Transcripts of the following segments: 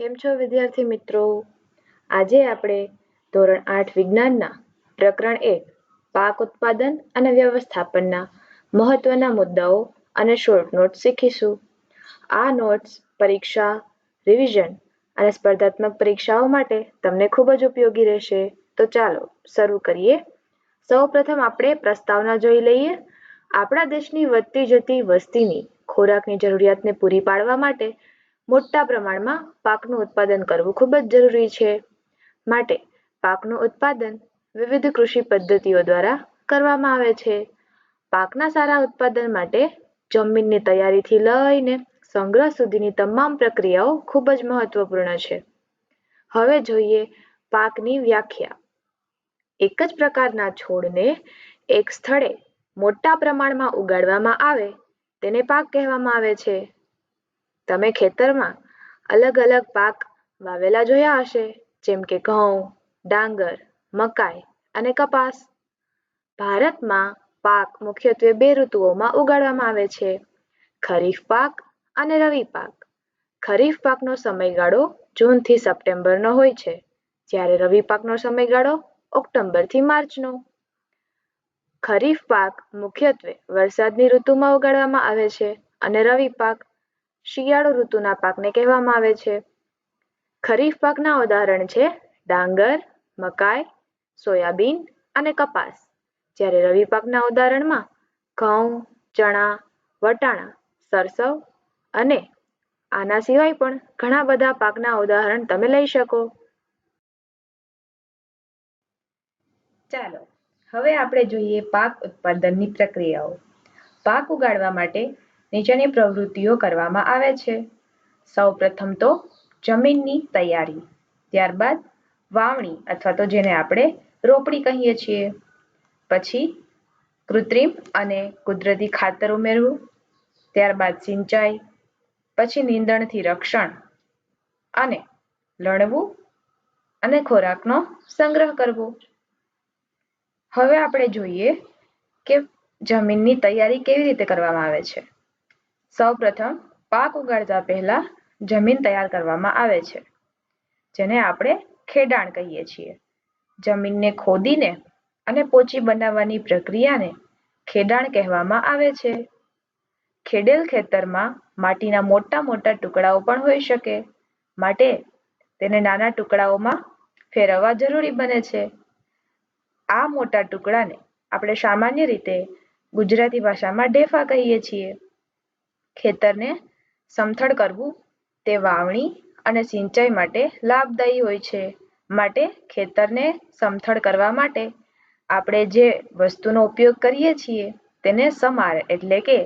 કેમ છો વિદ્યાર્થી મિત્રો? આજે આપણે ધોરણ 8 વિજ્ઞાનના પ્રકરણ 1 પાક ઉત્પાદન અને વ્યવસ્થાપનના મહત્વના મુદ્દાઓ અને શોર્ટ નોટ્સ શીખીશું. આ નોટ્સ પરીક્ષા, રિવિઝન અને સ્પર્ધાત્મક પરીક્ષાઓ માટે તમને ખૂબ જ ઉપયોગી રહેશે. તો ચાલો શરૂ કરીએ. સૌપ્રથમ આપણે પ્રસ્તાવના જોઈ લઈએ. આપણા દેશની વધતી જતી વસ્તીની ખોરાકની જરૂરિયાતને પૂરી પાડવા માટે મોટા પ્રમાણમાં પાકનું ઉત્પાદન કરવું ખૂબ જ જરૂરી છે. માટે પાકનું ઉત્પાદન વિવિધ કૃષિ પદ્ધતિઓ દ્વારા કરવામાં આવે છે. પાકના સારા ઉત્પાદન માટે જમીનની તૈયારીથી લઈને સંગ્રહ સુધીની તમામ પ્રક્રિયાઓ ખૂબ જ મહત્વપૂર્ણ છે. હવે જોઈએ પાકની વ્યાખ્યા. એક જ પ્રકારના છોડને એક સ્થળે મોટા પ્રમાણમાં ઉગાડવામાં આવે તેને પાક કહેવામાં આવે છે. તમે ખેતરમાં અલગ અલગ પાક વાવેલા જોયા હશે, જેમ કે ઘઉં, ડાંગર, મકાઈ અને કપાસ. ભારતમાં પાક મુખ્યત્વે 2 ઋતુઓમાં ઉગાડવામાં આવે છે: ખરીફ પાક અને રવિ પાક. ખરીફ પાકનો સમયગાળો જૂનથી સપ્ટેમ્બરનો હોય છે, જ્યારે રવિ પાકનો સમયગાળો ઓક્ટોબરથી માર્ચનો. ખરીફ પાક મુખ્યત્વે વરસાદની ઋતુમાં ઉગાડવામાં આવે છે અને રવિ પાક શિયાળુ ઋતુના પાકને કહેવામાં આવે છે. ખરીફ પાકના ઉદાહરણ છે ડાંગર, મકાઈ, સોયાબીન અને કપાસ, જ્યારે રવિ પાકના ઉદાહરણમાં ઘઉં, ચણા, વટાણા, સરસવ અને આના સિવાય પણ ઘણા બધા પાકના ઉદાહરણ તમે લઈ શકો. ચાલો હવે આપણે જોઈએ પાક ઉત્પાદનની પ્રક્રિયાઓ. પાક ઉગાડવા માટે નીચેની પ્રવૃત્તિઓ કરવામાં આવે છે. સૌપ્રથમ તો જમીનની તૈયારી, ત્યારબાદ વાવણી અથવા તો જેને આપણે રોપણી કહીએ છીએ, પછી કૃત્રિમ અને કુદરતી ખાતર ઉમેરવું, ત્યારબાદ સિંચાઈ, પછી નીંદણથી રક્ષણ અને લણવું અને ખોરાકનો સંગ્રહ કરવો. હવે આપણે જોઈએ કે જમીનની તૈયારી કેવી રીતે કરવામાં આવે છે. સૌપ્રથમ પાક ઉગાડતા પહેલા જમીન તૈયાર કરવામાં આવે છે, જેને આપણે ખેડાણ કહીએ છીએ. જમીનને ખોદીને અને પોચી બનાવવાની પ્રક્રિયાને ખેડાણ કહેવામાં આવે છે. ખેડેલ ખેતરમાં માટીના મોટા મોટા ટુકડાઓ પણ હોઈ શકે, માટે તેને નાના ટુકડાઓમાં ફેરવવા જરૂરી બને છે. આ મોટા ટુકડાને આપણે સામાન્ય રીતે ગુજરાતી ભાષામાં ઢેફા કહીએ છીએ. ખેતરને સમથળ કરવું તે વાવણી અને સિંચાઈ માટે લાભદાયી હોય છે. માટે ખેતરને સમથળ કરવા માટે આપણે જે વસ્તુનો ઉપયોગ કરીએ છીએ તેને સમાર એટલે કે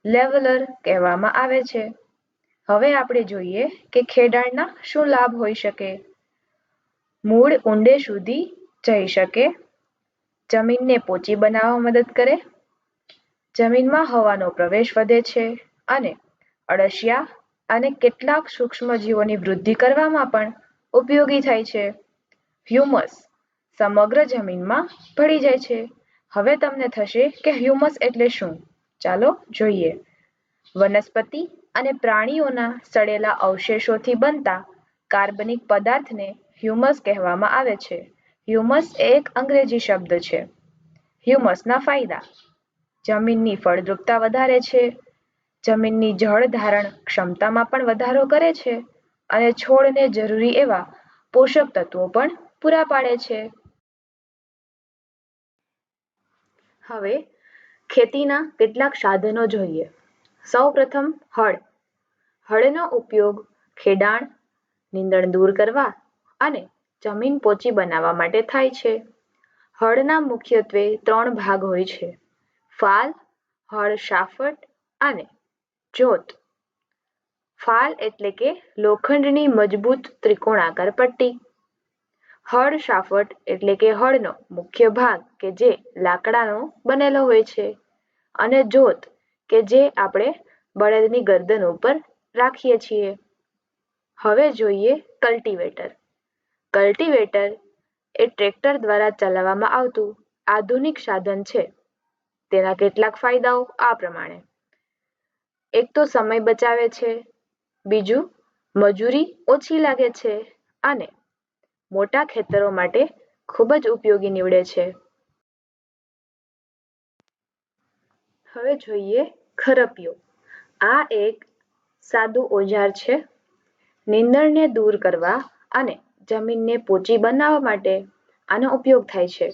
લેવલર કહેવામાં આવે છે. હવે આપણે જોઈએ કે ખેડાણના શું લાભ હોઈ શકે. મૂળ ઊંડે સુધી જઈ શકે, જમીનને પોચી બનાવવા મદદ કરે, જમીનમાં હવાનો પ્રવેશ વધે છે અને અળસિયા અને કેટલાક સૂક્ષ્મજીવોની વૃદ્ધિ કરવામાં પણ ઉપયોગી થાય છે. હ્યુમસ સમગ્ર જમીનમાં ભળી જાય છે. હવે તમને થશે કે હ્યુમસ એટલે શું? ચાલો જોઈએ. વનસ્પતિ અને પ્રાણીઓના સડેલા અવશેષોથી બનતા કાર્બનિક પદાર્થને હ્યુમસ કહેવામાં આવે છે. હ્યુમસ એક અંગ્રેજી શબ્દ છે. હ્યુમસના ફાયદા: જમીનની ફળદ્રુપતા વધારે છે, જમીનની જળ ધારણ ક્ષમતામાં પણ વધારો કરે છે અને છોડને જરૂરી એવા પોષક તત્વો પણ પૂરા પાડે છે. હવે ખેતીના કેટલાક સાધનો જોઈએ. સૌપ્રથમ હળ. હળનો ઉપયોગ ખેડાણ, નીંદણ દૂર કરવા અને જમીન પોચી બનાવવા માટે થાય છે. હળના મુખ્યત્વે 3 ભાગ હોય છે: ફાલ, હળ શાફ્ટ અને જોત. ફાલ એટલે કે લોખંડની મજબૂત ત્રિકોણાકાર પટ્ટી. હળ શાફ્ટ એટલે કે હળનો મુખ્ય ભાગ કે જે લાકડાનો બનેલો હોય છે, અને જોત કે જે આપણે બળદની ગરદન ઉપર રાખીએ છીએ. હવે જોઈએ કલ્ટિવેટર. કલ્ટિવેટર એ ટ્રેક્ટર દ્વારા ચલાવવામાં આવતું આધુનિક સાધન છે. તેના કેટલાક ફાયદાઓ આ પ્રમાણે: એક તો સમય બચાવે છે, બીજું મજૂરી ઓછી લાગે છે અને મોટા ખેતરો માટે ખૂબ જ ઉપયોગી નીવડે છે. હવે જોઈએ ખરપિયો. આ એક સાદું ઓજાર છે. નીંદણને દૂર કરવા અને જમીનને પોચી બનાવવા માટે આનો ઉપયોગ થાય છે.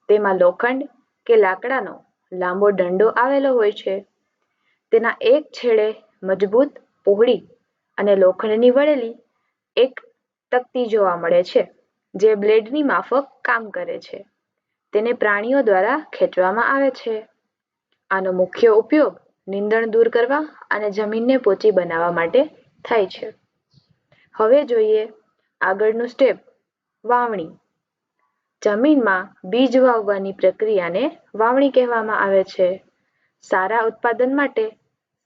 તેમાં લોખંડ કે લાકડાનો લાંબો દંડો આવેલો હોય છે. તેના એક છેડે મજબૂત, પહોળી અને લોખંડની વળેલી એક તકતી જોવા મળે છે, જે બ્લેડની માફક કામ કરે છે. તેને પ્રાણીઓ દ્વારા ખેંચવામાં આવે છે. આનો મુખ્ય ઉપયોગ નીંદણ દૂર કરવા અને જમીનને પોચી બનાવવા માટે થાય છે. હવે જોઈએ આગળનું સ્ટેપ, વાવણી. જમીનમાં બીજ વાવવાની પ્રક્રિયાને વાવણી કહેવામાં આવે છે. સારા ઉત્પાદન માટે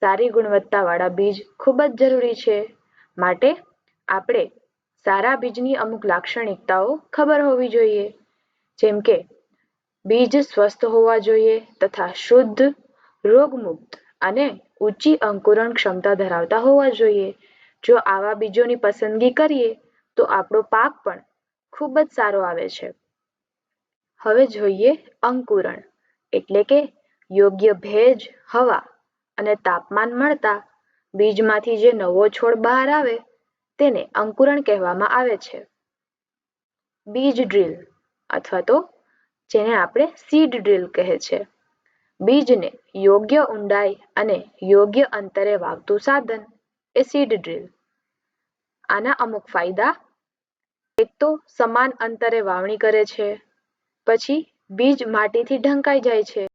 સારી ગુણવત્તાવાળા બીજ ખૂબ જ જરૂરી છે. માટે આપણે સારા બીજની અમુક લાક્ષણિકતાઓ ખબર હોવી જોઈએ. જેમ કે બીજ સ્વસ્થ હોવા જોઈએ તથા શુદ્ધ, રોગમુક્ત અને ઊંચી અંકુરણ ક્ષમતા ધરાવતા હોવા જોઈએ. જો આવા બીજોની પસંદગી કરીએ તો આપણો પાક પણ ખૂબ જ સારો આવે છે. હવે જોઈએ અંકુરણ, એટલે કે યોગ્ય ભેજ, હવા અને તાપમાન મળતા બીજમાંથી જે નવો છોડ બહાર આવે તેને અંકુરણ કહેવામાં આવે છે. બીજ ડ્રીલ અથવા તો જેને આપણે સીડ ડ્રીલ કહે છે. બીજને યોગ્ય ઊંડાઈ અને યોગ્ય અંતરે વાવતું સાધન એ સીડ ડ્રીલ. આના અમુક ફાયદા, એક તો સમાન અંતરે વાવણી કરે છે. પછી બીજ માટીથી ઢંકાઈ જાય છે.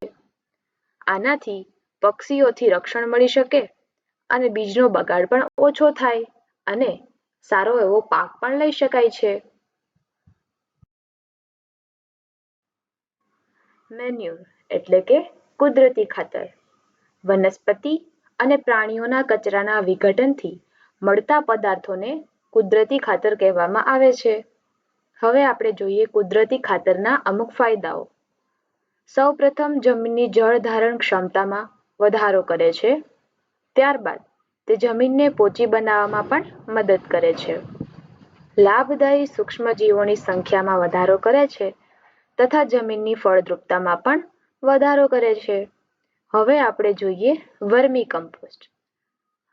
આનાથી પક્ષીઓથી રક્ષણ મળી શકે અને બીજનો બગાડ પણ ઓછો થાય અને સારો એવો પાક પણ લઈ શકાય છે. મેન્યુર એટલે કે કુદરતી ખાતર. વનસ્પતિ અને પ્રાણીઓના કચરાના વિઘટનથી મળતા પદાર્થોને કુદરતી ખાતર કહેવામાં આવે છે. હવે આપણે જોઈએ કુદરતી ખાતરના અમુક ફાયદાઓ. સૌપ્રથમ જમીનની જળ ધારણ ક્ષમતામાં વધારો કરે છે. ત્યારબાદ તે જમીનને પોચી બનાવવામાં પણ મદદ કરે છે. લાભદાયી સૂક્ષ્મજીવોની સંખ્યામાં વધારો કરે છે તથા જમીનની ફળદ્રુપતામાં પણ વધારો કરે છે. હવે આપણે જોઈએ વર્મી કમ્પોસ્ટ.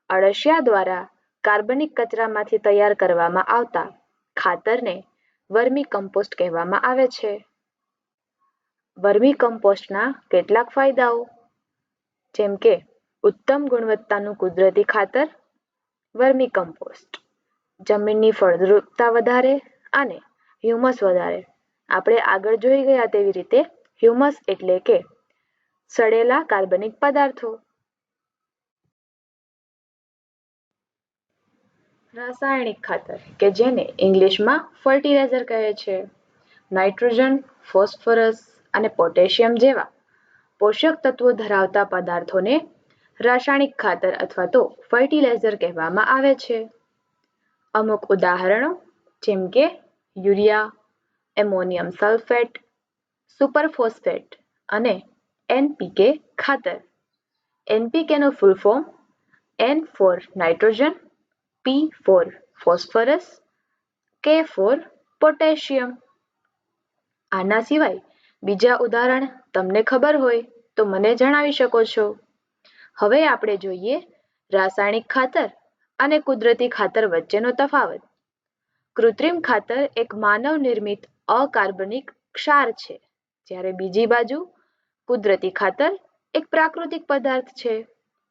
અળસિયા દ્વારા કાર્બનિક કચરામાંથી તૈયાર કરવામાં આવતા ખાતરને વર્મી કમ્પોસ્ટ કહેવામાં આવે છે. વર્મી કમ્પોસ્ટના કેટલાક ફાયદાઓ, જેમ કે ઉત્તમ ગુણવત્તાનું કુદરતી ખાતર. વર્મી કમ્પોસ્ટ જમીનની ફળદ્રુપતા વધારે અને હ્યુમસ વધારે. આપણે આગળ જોઈ ગયા તેવી રીતે હ્યુમસ એટલે કે સડેલા કાર્બનિક પદાર્થો. રાસાયણિક ખાતર કે જેને ઇંગ્લિશમાં ફર્ટિલાઇઝર કહે છે. નાઇટ્રોજન, ફોસ્ફરસ અને પોટેશિયમ જેવા પોષક તત્વો ધરાવતા પદાર્થોને રાસાયણિક ખાતર અથવા તો ફર્ટિલાઇઝર કહેવામાં આવે છે. અમુક ઉદાહરણો જેમ કે યુરિયા, એમોનિયમ સલ્ફેટ, સુપરફોસ્ફેટ અને NPK ખાતર. NPK નો full form N for nitrogen, P for phosphorus, K for potassium. આના સિવાય બીજા ઉદાહરણ તમને ખબર હોય તો મને જણાવી શકો છો. હવે આપણે જોઈએ રાસાયણિક ખાતર અને કુદરતી ખાતર વચ્ચેનો તફાવત. કૃત્રિમ ખાતર એક માનવ નિર્મિત અકાર્બનિક ક્ષાર છે, જ્યારે બીજી બાજુ કુદરતી ખાતર એક પ્રાકૃતિક પદાર્થ છે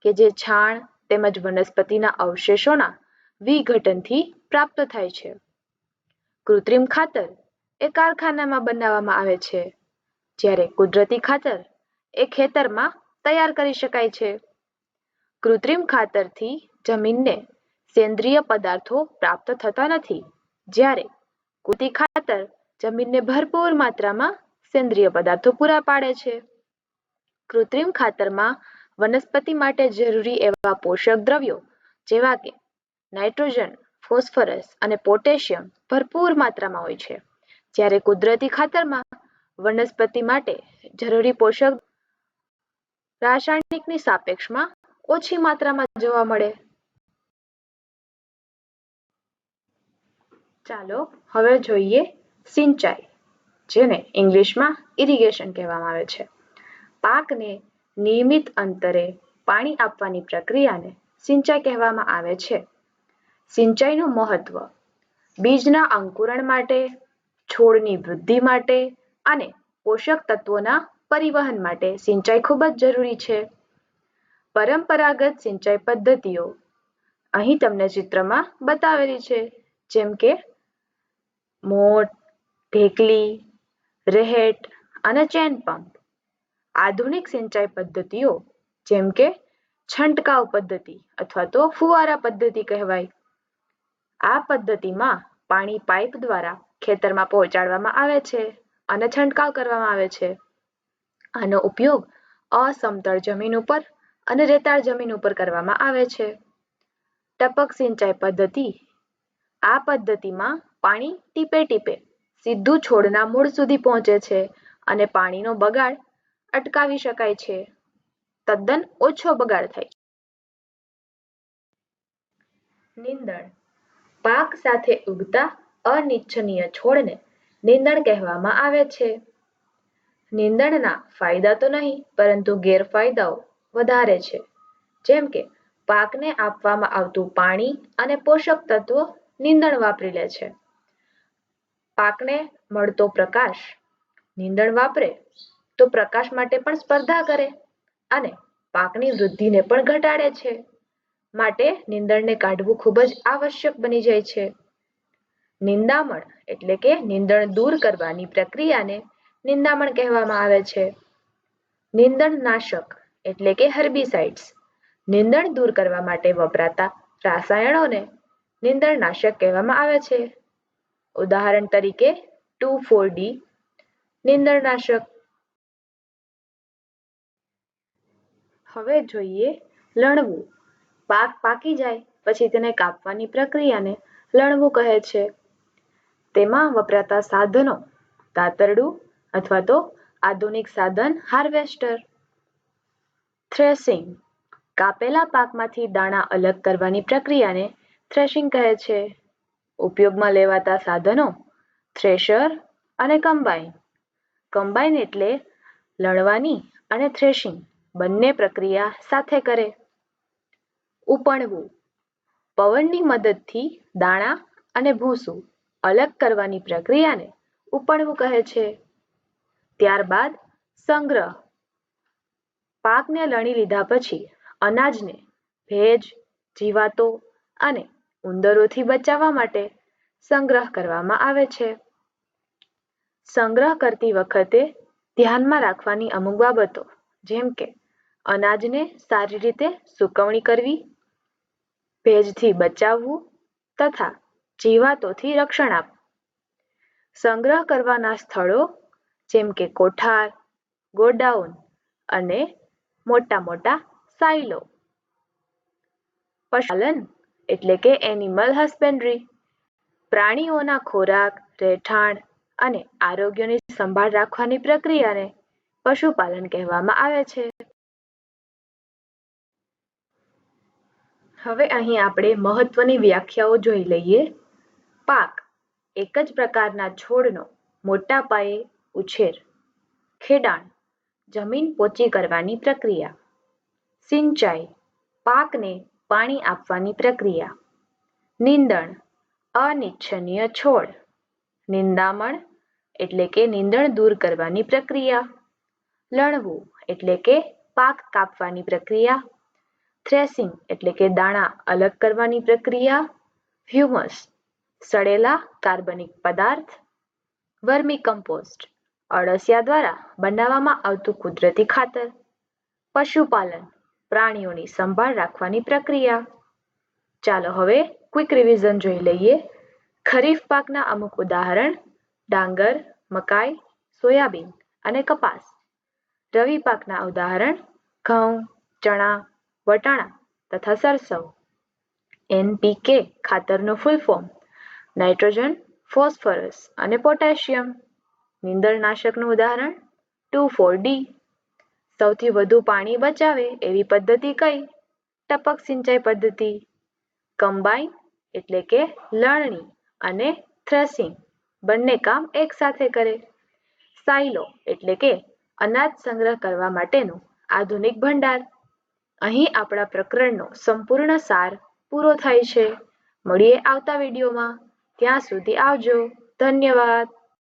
કે જે છાણ તેમજ વનસ્પતિના અવશેષોના વિઘટનથી પ્રાપ્ત થાય છે. કૃત્રિમ ખાતર એ કારખાનામાં બનાવવામાં આવે છે, જ્યારે કુદરતી ખાતર એ ખેતરમાં તૈયાર કરી શકાય છે. કૃત્રિમ ખાતરથી જમીનને સેન્દ્રિય પદાર્થો પ્રાપ્ત થતા નથી, જ્યારે કુદરતી ખાતર જમીનને ભરપૂર માત્રામાં સેન્દ્રિય પદાર્થો પૂરા પાડે છે. કૃત્રિમ ખાતરમાં વનસ્પતિ માટે જરૂરી એવા પોષક દ્રવ્યો જેવા કે નાઇટ્રોજન, ફોસ્ફરસ અને પોટેશિયમ ભરપૂર માત્રામાં હોય છે, જ્યારે કુદરતી ખાતરમાં વનસ્પતિ માટે જરૂરી પોષક રાસાયણિકની સાપેક્ષમાં ઓછી માત્રામાં જોવા મળે. ચાલો હવે જોઈએ સિંચાઈ, જેને ઇંગ્લિશમાં ઇરિગેશન કહેવામાં આવે છે. પાકને નિયમિત અંતરે પાણી આપવાની પ્રક્રિયાને સિંચાઈ કહેવામાં આવે છે. સિંચાઈનું મહત્વ બીજના અંકુરણ માટે, છોડની વૃદ્ધિ માટે અને પોષક તત્વોના પરિવહન માટે સિંચાઈ ખૂબ જ જરૂરી છે. પરંપરાગત સિંચાઈ પદ્ધતિઓ અહીં તમને ચિત્રમાં બતાવેલી છે, જેમ કે મોટ, ઢેકલી, રહેટ અને ચેન પંપ. આધુનિક સિંચાઈ પદ્ધતિઓ જેમ કે છંટકાવ પદ્ધતિ અથવા તો ફુવારા પદ્ધતિ કહેવાય. આ પદ્ધતિમાં પાણી પાઇપ દ્વારા ખેતરમાં પહોંચાડવામાં આવે છે અને છંટકાવ કરવામાં આવે છે. આનો ઉપયોગ અસમતળ જમીન ઉપર અને રેતાળ જમીન ઉપર કરવામાં આવે છે. ટપક સિંચાઈ પદ્ધતિ. આ પદ્ધતિમાં પાણી ટીપે ટીપે સીધું છોડના મૂળ સુધી પહોંચે છે અને પાણીનો બગાડ અટકાવી શકાય છે. તદ્દન ઓછો બગાડ થાય છે. નીંદણ. પાક સાથે ઉગતા અનિચ્છનીય છોડને નીંદણ કહેવામાં આવે છે. નીંદણના ફાયદા તો નહીં, પરંતુ ગેરફાયદાઓ વધારે છે. જેમ કે પાકને આપવામાં આવતું પાણી અને પોષક તત્વો નીંદણ વાપરી લે છે. પાકને મળતો પ્રકાશ. નીંદણ વાપરે તો પ્રકાશ માટે પણ સ્પર્ધા કરે અને પાકની વૃદ્ધિને પણ ઘટાડે છે. માટે નીંદણને કાઢવું ખૂબ જ આવશ્યક બની જાય છે. નિંદામણ એટલે કે નીંદણ દૂર કરવાની પ્રક્રિયાને નિંદામણ કહેવામાં આવે છે. નીંદણનાશક એટલે કે હર્બિસાઇડ્સ. નીંદણ દૂર કરવા માટે વપરાતા રસાયણોને નીંદણનાશક કહેવામાં આવે છે. ઉદાહરણ તરીકે 2,4-D નીંદણનાશક. હવે જોઈએ લણવું. પાક પાકી જાય પછી તેને કાપવાની પ્રક્રિયાને લણવું કહે છે. તેમાં વપરાતા સાધનો દાતરડું અથવા તો આધુનિક સાધન હાર્વેસ્ટર. થ્રેશિંગ. કાપેલા પાકમાંથી દાણા અલગ કરવાની પ્રક્રિયાને થ્રેશિંગ કહે છે. ઉપયોગમાં લેવાતા સાધનો થ્રેશર અને કમ્બાઈન. કમ્બાઈન એટલે લણવાની અને થ્રેશિંગ બંને પ્રક્રિયા સાથે કરે. ઉપણવું. પવનની મદદથી દાણા અને ભૂસું અલગ કરવાની પ્રક્રિયાને ઉપણવું કહે છે. ત્યારબાદ સંગ્રહ. પાકને લણી લીધા પછી અનાજને ભેજ, જીવાતો અને ઉંદરોથી બચાવવા માટે સંગ્રહ કરવામાં આવે છે. સંગ્રહ કરતી વખતે ધ્યાનમાં રાખવાની અમુક બાબતો, જેમ કે અનાજને સારી રીતે સૂકવણી કરવી, ભેજથી બચાવવું તથા જીવાતોથી રક્ષણ આપવું. સંગ્રહ કરવાના સ્થળો જેમ કે કોઠાર, ગોડાઉન અને મોટા મોટા સાઇલો. પશુપાલન એટલે કે એનિમલ હસબેન્ડરી. પ્રાણીઓના ખોરાક, રહેઠાણ અને આરોગ્યની સંભાળ રાખવાની પ્રક્રિયાને પશુપાલન કહેવામાં આવે છે. હવે અહીં આપણે મહત્વની વ્યાખ્યાઓ જોઈ લઈએ. પાક એક જ પ્રકારના છોડનો મોટા પાયે ઉછેર. ખેડાણ જમીન પોચી કરવાની પ્રક્રિયા. સિંચાઈ પાકને પાણી આપવાની પ્રક્રિયા. નીંદણ અનિચ્છનીય છોડ. નિંદામણ એટલે કે નીંદણ દૂર કરવાની પ્રક્રિયા. લણવું એટલે કે પાક કાપવાની પ્રક્રિયા. થ્રેશિંગ એટલે કે દાણા અલગ કરવાની પ્રક્રિયા. હ્યુમસ સડેલા કાર્બનિક પદાર્થ. વર્મી કમ્પોસ્ટ અળસિયા દ્વારા બનાવવામાં આવતું કુદરતી ખાતર. પશુપાલન પ્રાણીઓની સંભાળ રાખવાની પ્રક્રિયા. ચાલો હવે ક્વિક રિવિઝન જોઈ લઈએ. ખરીફ પાકના અમુક ઉદાહરણ ડાંગર, મકાઈ, સોયાબીન અને કપાસ. રવિ પાકના ઉદાહરણ ઘઉં, ચણા, વટાણા તથા સરસવ. NPK ખાતરનું ફૂલ ફોર્મ નાઇટ્રોજન, ફોસ્ફરસ અને પોટેશિયમ. નીંદણનાશકનું ઉદાહરણ 2,4-D. સૌથી વધુ પાણી બચાવે એવી પદ્ધતિ કઈ? ટપક સિંચાઈ પદ્ધતિ. કમ્બાઈન એટલે કે લણણી અને થ્રેસિંગ બંને કામ એકસાથે કરે. સાયલો એટલે કે અનાજ સંગ્રહ કરવા માટેનું આધુનિક ભંડાર. અહીં આપણા પ્રકરણનો સંપૂર્ણ સાર પૂરો થાય છે. મળીએ આવતા વિડીયોમાં. ત્યાં સુધી આવજો. ધન્યવાદ.